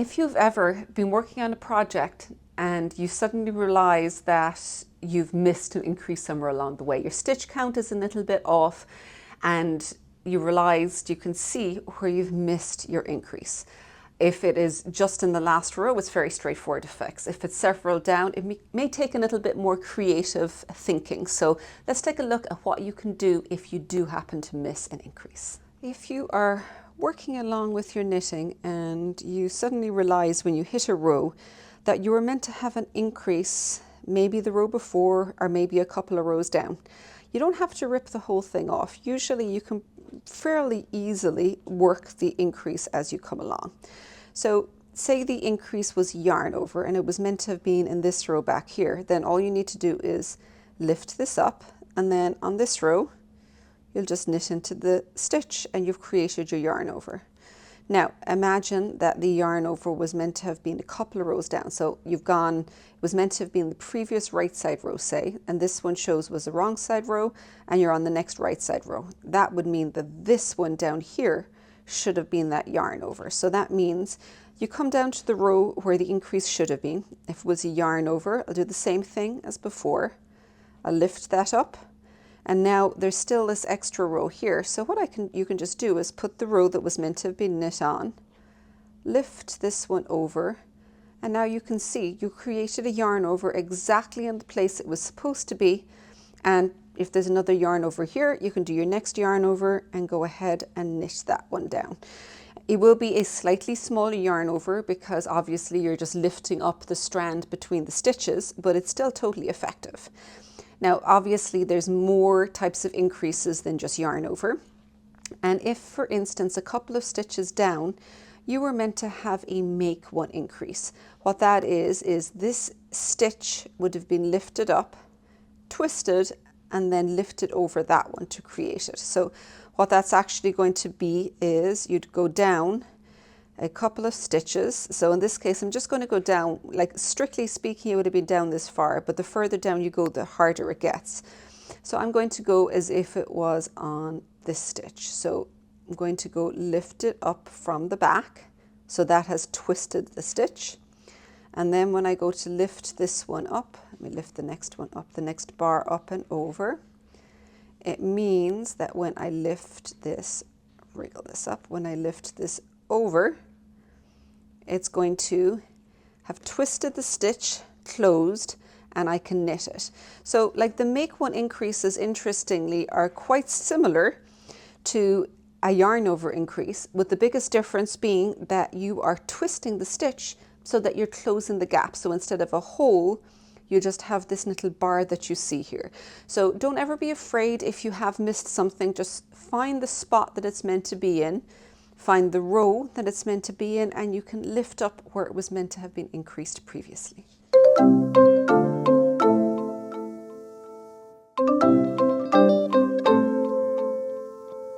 If you've ever been working on a project and you suddenly realize that you've missed an increase somewhere along the way, your stitch count is a little bit off and you realized you can see where you've missed your increase. If it is just in the last row, it's very straightforward to fix. If it's several down, it may take a little bit more creative thinking. So let's take a look at what you can do if you do happen to miss an increase. If you are working along with your knitting and you suddenly realize when you hit a row that you were meant to have an increase, maybe the row before or maybe a couple of rows down, you don't have to rip the whole thing off. Usually you can fairly easily work the increase as you come along. So say the increase was yarn over and it was meant to have been in this row back here, then all you need to do is lift this up, and then on this row you'll just knit into the stitch and you've created your yarn over. Now imagine that the yarn over was meant to have been a couple of rows down. So it was meant to have been the previous right side row, say, and this one shows was the wrong side row and you're on the next right side row. That would mean that this one down here should have been that yarn over. So that means you come down to the row where the increase should have been. If it was a yarn over, I'll do the same thing as before. I'll lift that up. And now there's still this extra row here. So what you can just do is put the row that was meant to have been knit on, lift this one over, and now you can see you created a yarn over exactly in the place it was supposed to be. And if there's another yarn over here, you can do your next yarn over and go ahead and knit that one down. It will be a slightly smaller yarn over because obviously you're just lifting up the strand between the stitches, but it's still totally effective. Now, obviously there's more types of increases than just yarn over. And if, for instance, a couple of stitches down, you were meant to have a make one increase. What that is this stitch would have been lifted up, twisted, and then lifted over that one to create it. So what that's actually going to be is you'd go down a couple of stitches. So in this case, I'm just going to go down, like strictly speaking, it would have been down this far, but the further down you go, the harder it gets. So I'm going to go as if it was on this stitch. So I'm going to go lift it up from the back. So that has twisted the stitch. And then when I go to lift this one up, let me lift the next one up, the next bar up and over. It means that when I lift this, wriggle this up, when I lift this over, it's going to have twisted the stitch, closed, and I can knit it. So like the make one increases, interestingly, are quite similar to a yarn over increase, with the biggest difference being that you are twisting the stitch so that you're closing the gap. So instead of a hole, you just have this little bar that you see here. So don't ever be afraid if you have missed something. Just find the spot that it's meant to be in, find the row that it's meant to be in, and you can lift up where it was meant to have been increased previously.